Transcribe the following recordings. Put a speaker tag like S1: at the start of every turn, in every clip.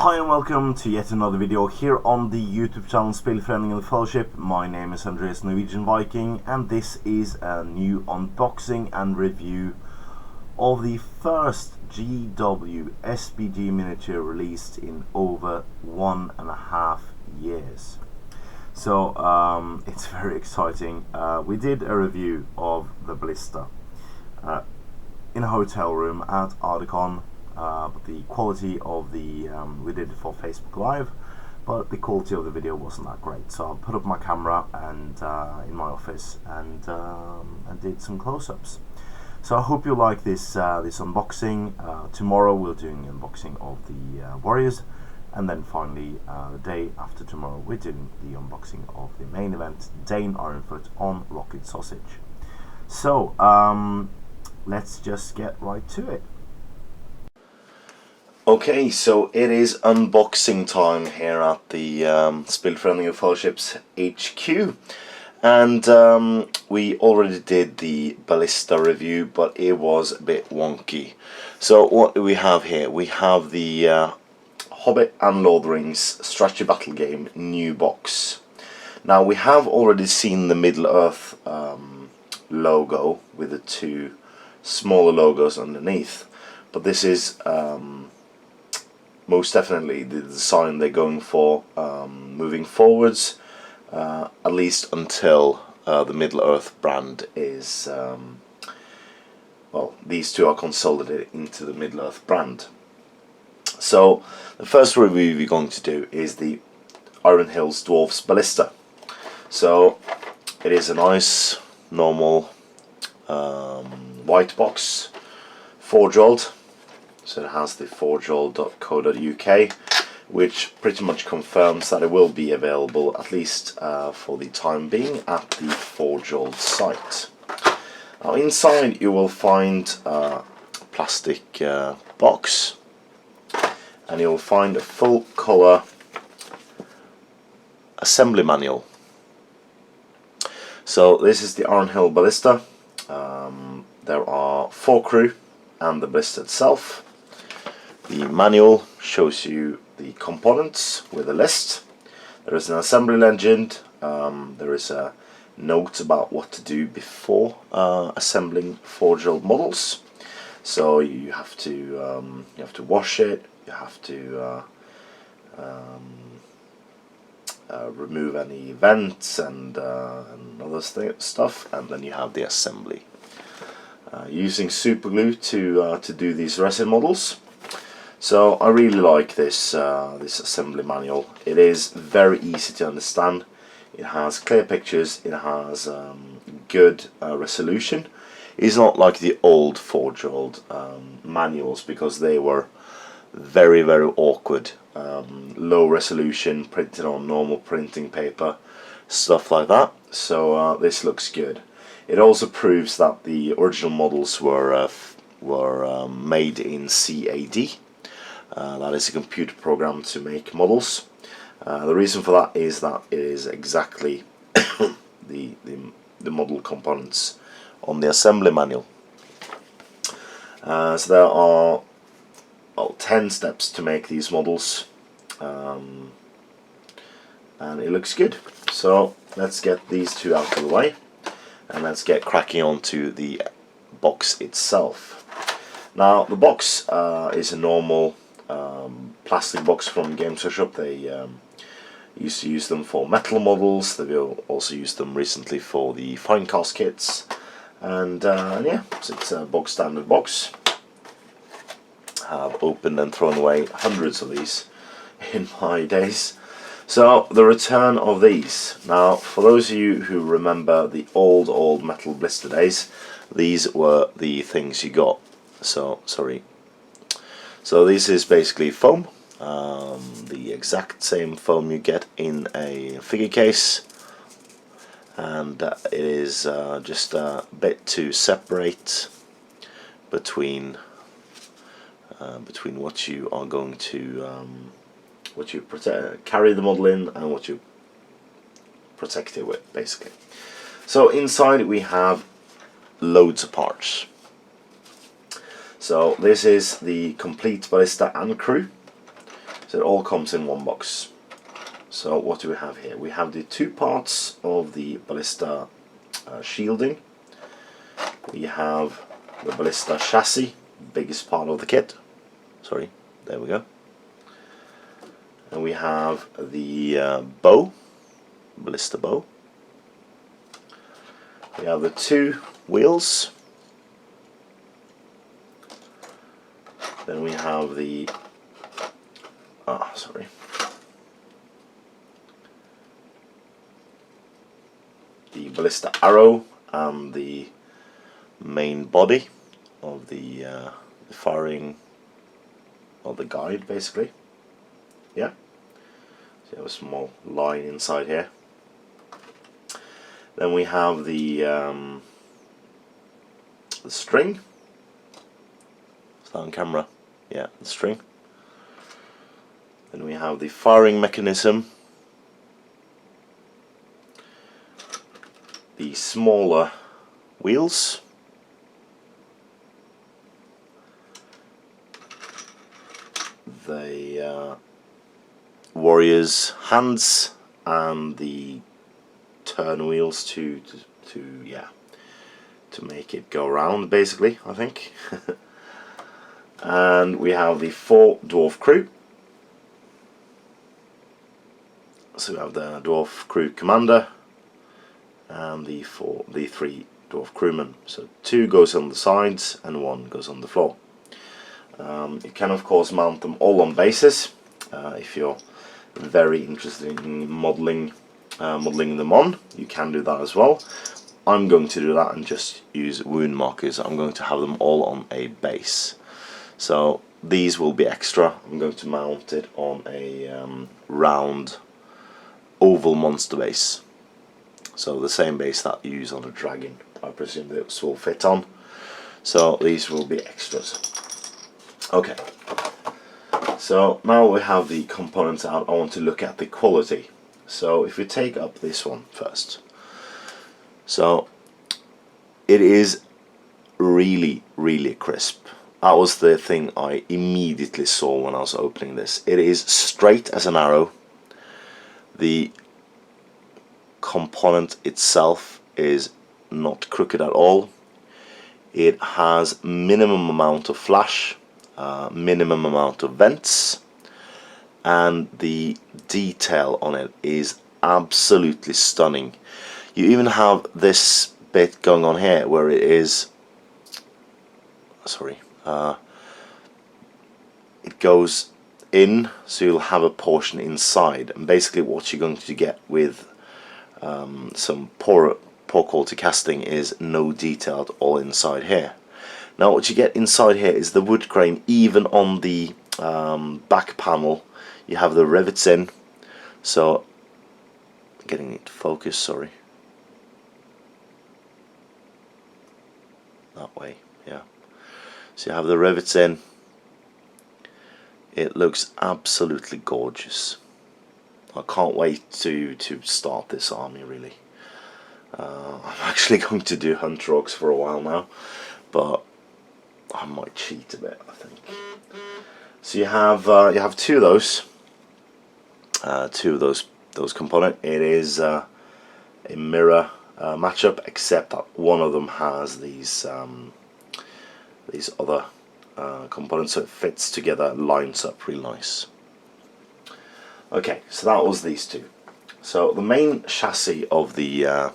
S1: Hi and welcome to yet another video here on the YouTube channel Spelföreningen Fellowship. My name is Andreas Norwegian Viking and this is a new unboxing and review of the first GW SBG miniature released in over 1.5 years. So it's very exciting. We did a review of the Ballista in a hotel room at Ardicon. But the quality of the we did it for Facebook Live, but the quality of the video wasn't that great. So I put up my camera and in my office and did some close-ups. So I hope you like this this unboxing. Tomorrow we're doing an unboxing of the Warriors, and then finally the day after tomorrow we're doing the unboxing of the main event, Dane Ironfoot on Rocket Sausage. So let's just get right to it. Okay, so it is unboxing time here at the Spelföreningen Fellowship's HQ, and we already did the Ballista review, but it was a bit wonky. So what do we have here? We have the Hobbit and Lord of the Rings strategy battle game new box. Now we have already seen the Middle-earth logo with the two smaller logos underneath, but this is most definitely the design they're going for moving forwards, at least until the Middle-earth brand is, well, these two are consolidated into the Middle-earth brand. So the first review we're going to do is the Iron Hills Dwarf's Ballista. So it is a nice normal white box, forge-rolled. So it has the forgeroll.co.uk, which pretty much confirms that it will be available, at least for the time being, at the Forgeroll site. Now inside you will find a plastic box, and you'll find a full colour assembly manual. So this is the Iron Hill Ballista. There are 4 crew and the Ballista itself. The manual shows you the components with a list. There is an assembly legend. There is a note about what to do before assembling forge-rolled models. So you have to wash it. You have to remove any vents and other stuff, and then you have the assembly. Using super glue to do these resin models. So I really like this this assembly manual. It is very easy to understand. It has clear pictures. It has good resolution. It's not like the old forge-rolled manuals, because they were very awkward. Low resolution, printed on normal printing paper, stuff like that. So this looks good. It also proves that the original models were made in CAD. That is a computer program to make models. The reason for that is that it is exactly the model components on the assembly manual. So there are 10 steps to make these models, and it looks good. So let's get these two out of the way, and let's get cracking onto the box itself. Now the box is a normal plastic box from Games Workshop. They used to use them for metal models. They've also used them recently for the fine cast kits, and yeah, so it's a bog standard box. I've opened and thrown away hundreds of these in my days. So the return of these. Now for those of you who remember the old metal blister days, these were the things you got. So sorry. So this is basically foam, the exact same foam you get in a figure case, and it is just a bit to separate between what you are going to carry the model in and what you protect it with, basically. So inside we have loads of parts. So this is the complete Ballista and crew. So it all comes in one box. So what do we have here? We have the two parts of the Ballista shielding. We have the Ballista chassis, biggest part of the kit. Sorry, there we go. And we have the bow, Ballista bow. We have the two wheels. Then we have the the Ballista arrow and the main body of the firing of the guide, basically. Yeah. So you have a small line inside here. Then we have the string. Is that on camera? Yeah, the string. Then we have the firing mechanism. The smaller wheels. The warrior's hands and the turn wheels to make it go around, basically, I think. And we have the 4 dwarf crew. So we have the dwarf crew commander and the 3 dwarf crewmen. So 2 goes on the sides and 1 goes on the floor. You can of course mount them all on bases if you're very interested in modeling them on. You can do that as well. I'm going to do that and just use wound markers. I'm going to have them all on a base. So these will be extra. I'm going to mount it on a round oval monster base. So the same base that you use on a dragon, I presume this will fit on. So these will be extras. Okay. So now we have the components out. I want to look at the quality. So if we take up this one first. So it is really, really crisp. That was the thing I immediately saw when I was opening this. It is straight as an arrow. The component itself is not crooked at all. It has minimum amount of flash, minimum amount of vents, and the detail on it is absolutely stunning. You even have this bit going on here where it is, it goes in, so you'll have a portion inside, and basically what you're going to get with some poor quality casting is no detail at all inside here. Now what you get inside here is the wood grain. Even on the back panel you have the rivets in, so getting it to focus, sorry, that way, yeah. So you have the rivets in. It looks absolutely gorgeous. I can't wait to start this army, really. I'm actually going to do Hunter Orcs for a while now, but I might cheat a bit, I think. So you have 2 of those components. It is a mirror matchup, except that one of them has these other components, so it fits together, lines up real nice. Okay, so that was these 2. So the main chassis of the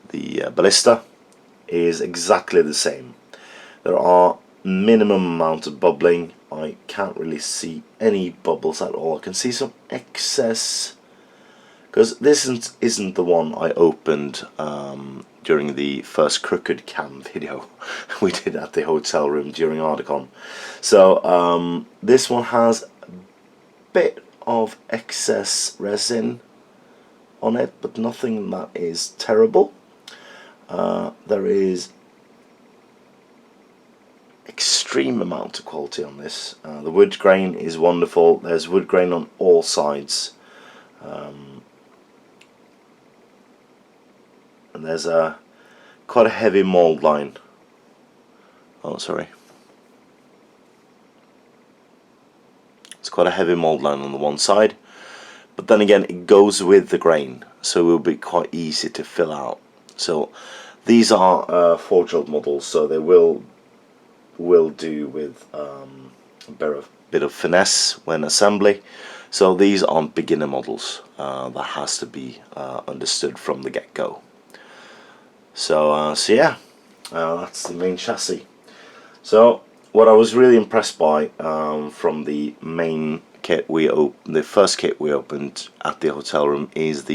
S1: Ballista is exactly the same. There are minimum amount of bubbling. I can't really see any bubbles at all. I can see some excess, because this isn't the one I opened during the first Crooked Cam video we did at the hotel room during Ardacon. So this one has a bit of excess resin on it, but nothing that is terrible. There is extreme amount of quality on this. The wood grain is wonderful. There's wood grain on all sides, and there's quite a heavy mold line. Oh, sorry. It's quite a heavy mold line on the one side, but then again it goes with the grain, so it will be quite easy to fill out. So these are 4-year-old models, so they will do with a bit of finesse when assembly. So these aren't beginner models. That has to be understood from the get-go. So yeah, that's the main chassis. So what I was really impressed by from the main kit the first kit we opened at the hotel room is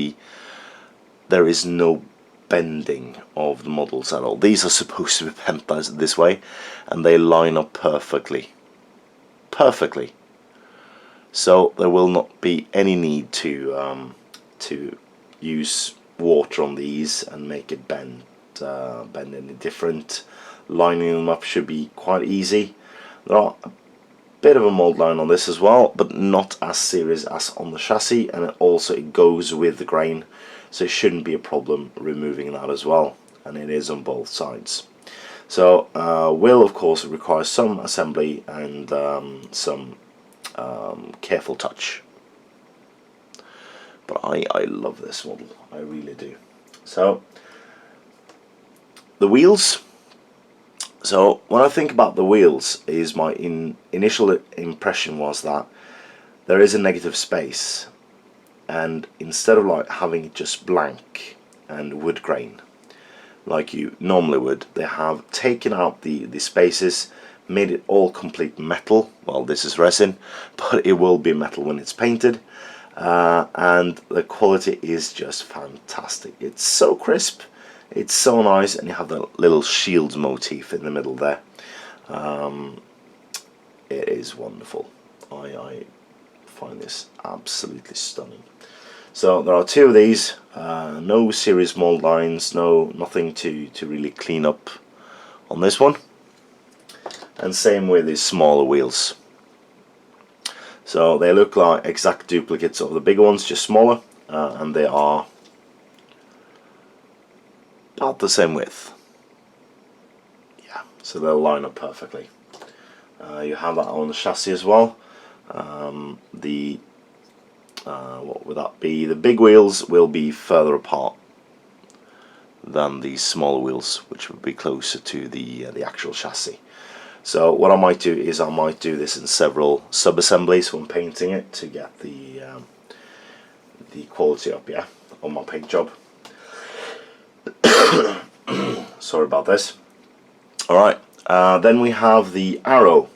S1: there is no bending of the models at all. These are supposed to be bent this way, and they line up perfectly. So there will not be any need to use water on these and make it bend any different. Lining them up should be quite easy. There are a bit of a mold line on this as well, but not as serious as on the chassis, and it goes with the grain, so it shouldn't be a problem removing that as well, and it is on both sides. So will of course require some assembly and some careful touch, but I love this model, I really do. So the wheels. So when I think about the wheels, is my initial impression was that there is a negative space, and instead of like having it just blank and wood grain like you normally would, they have taken out the spaces, made it all complete metal. Well, this is resin, but it will be metal when it's painted, and the quality is just fantastic. It's so crisp, it's so nice, and you have the little shield motif in the middle there. It is wonderful. I find this absolutely stunning. So there are 2 of these, no serious mold lines, nothing to really clean up on this one, and same with these smaller wheels. So they look like exact duplicates of the bigger ones, just smaller, and they are about the same width. Yeah, so they'll line up perfectly. You have that on the chassis as well. What would that be? The big wheels will be further apart than the smaller wheels, which would be closer to the actual chassis. So what I might do is I might do this in several sub-assemblies when painting it to get the quality up, yeah, on my paint job. Sorry about this. Alright, then we have the arrow.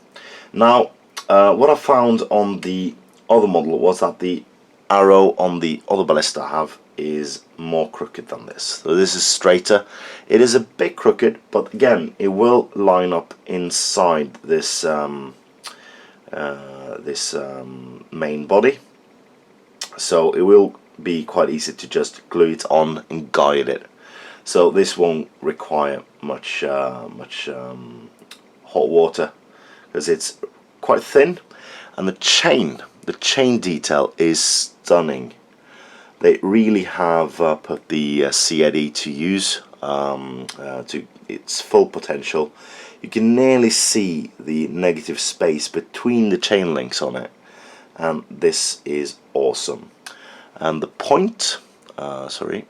S1: Now, what I found on the other model was that the arrow on the other ballista I have is more crooked than this. So this is straighter. It is a bit crooked, but again, it will line up inside this main body. So it will be quite easy to just glue it on and guide it. So this won't require much hot water, because it's quite thin, and the chain detail is stunning. They really have put the C-Eddy to use to its full potential. You can nearly see the negative space between the chain links on it, and this is awesome. And the point, the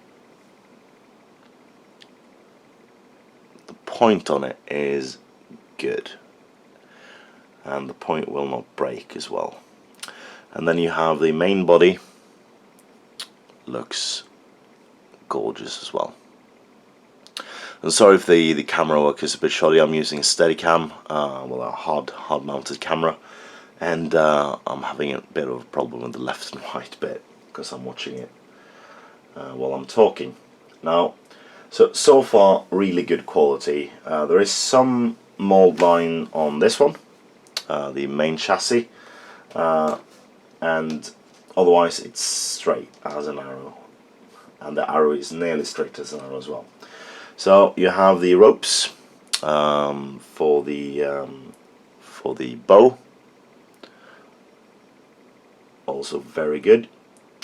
S1: point on it is good, and the point will not break as well. And then you have the main body, looks gorgeous as well. And sorry if the camera work is a bit shoddy. I'm using a Steadicam, well, a hard mounted camera, and I'm having a bit of a problem with the left and right bit because I'm watching it while I'm talking. Now, so far really good quality. There is some mold line on this one, the main chassis, and otherwise it's straight as an arrow, and the arrow is nearly straight as an arrow as well. So you have the ropes for the bow, also very good.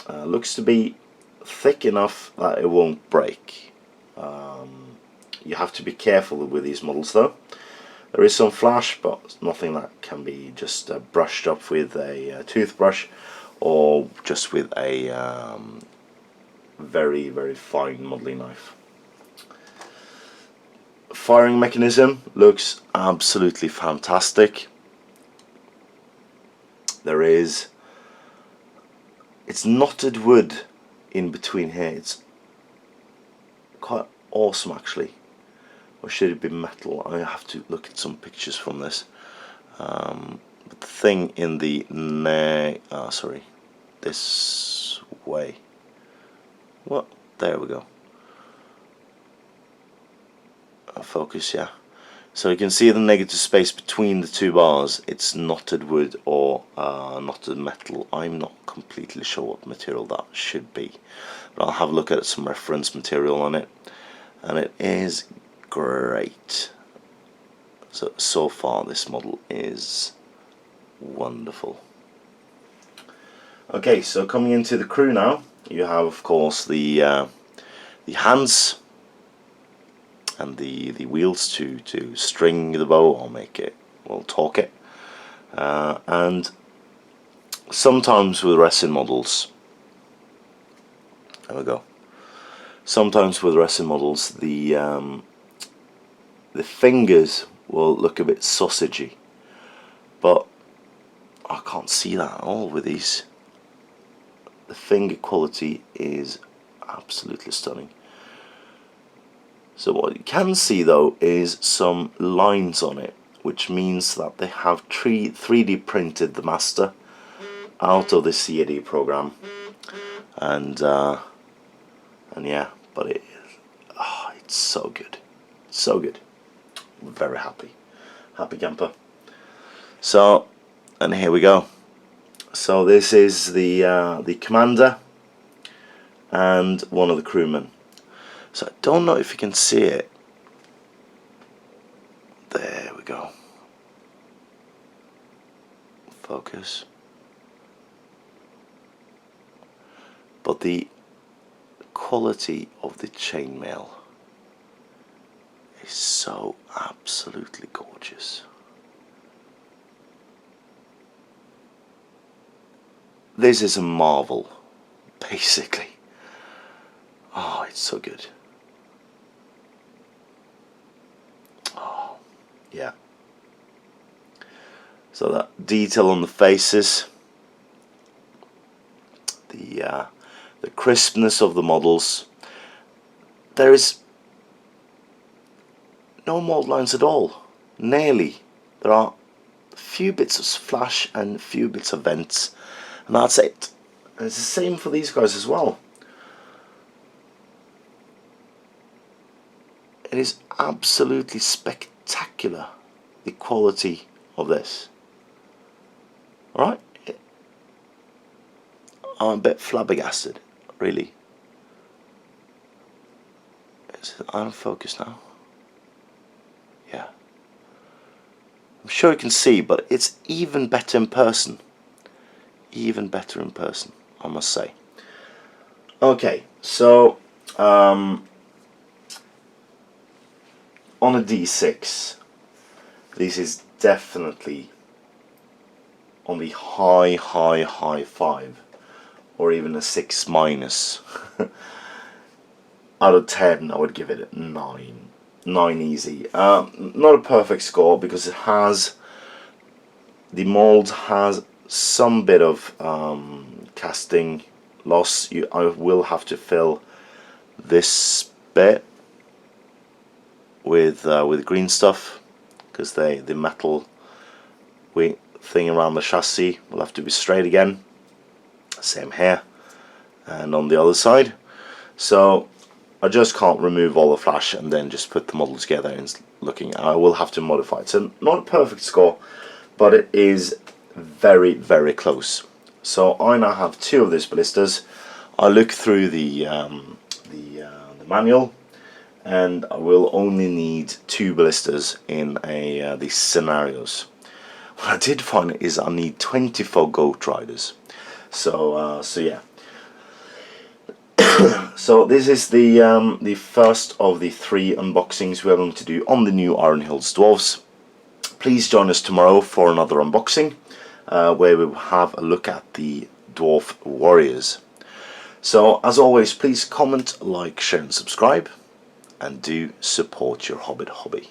S1: Looks to be thick enough that it won't break. You have to be careful with these models though. There is some flash, but nothing that can be just brushed up with a toothbrush or just with a very, very fine modelling knife. Firing mechanism looks absolutely fantastic. It's knotted wood in between here. It's quite awesome actually. Or should it be metal? I have to look at some pictures from this. But the thing in the this way. Well, there we go. Focus, yeah. So you can see the negative space between the two bars. It's knotted wood or knotted metal. I'm not completely sure what material that should be, but I'll have a look at some reference material on it, and it is great. So far this model is wonderful. Okay, so coming into the crew now, you have of course the hands and the wheels to string the bow or make it, well, torque it, and sometimes with resin models, there we go. Sometimes with resin models, the fingers will look a bit sausagey, but I can't see that at all with these. The finger quality is absolutely stunning. So what you can see though is some lines on it, which means that they have 3D printed the master out of the CAD program, and yeah, but it's so good, so good. Very happy camper. So, and here we go. So this is the commander and one of the crewmen. So I don't know if you can see it. There we go. Focus. But the quality of the chainmail is so absolutely gorgeous. This is a marvel, basically. Oh, it's so good. Oh, yeah. So that detail on the faces, the crispness of the models. There is no mold lines at all. Nearly. There are a few bits of flash and a few bits of vents, and that's it. And it's the same for these guys as well. It is absolutely spectacular, the quality of this. Alright? I'm a bit flabbergasted, really. Is it out of focus now? Yeah. I'm sure you can see, but it's even better in person. Even better in person, I must say. Okay, so on a D6, this is definitely on the high 5, or even a 6 minus. Out of 10, I would give it a 9. 9 easy. Not a perfect score because it has, the mold has some bit of casting loss. I will have to fill this bit with green stuff, because the metal thing around the chassis will have to be straight again. Same here and on the other side. So I just can't remove all the flash and then just put the model together and looking. I will have to modify it. So not a perfect score, but it is very, very close. So I now have 2 of these ballistas. I look through the manual, and I will only need 2 ballistas in these scenarios. What I did find is I need 24 Ghost Riders. So yeah. So this is the first of the 3 unboxings we are going to do on the new Iron Hills Dwarfs. please join us tomorrow for another unboxing, where we will have a look at the Dwarf Warriors. So as always, please comment, like, share and subscribe, and do support your Hobbit hobby.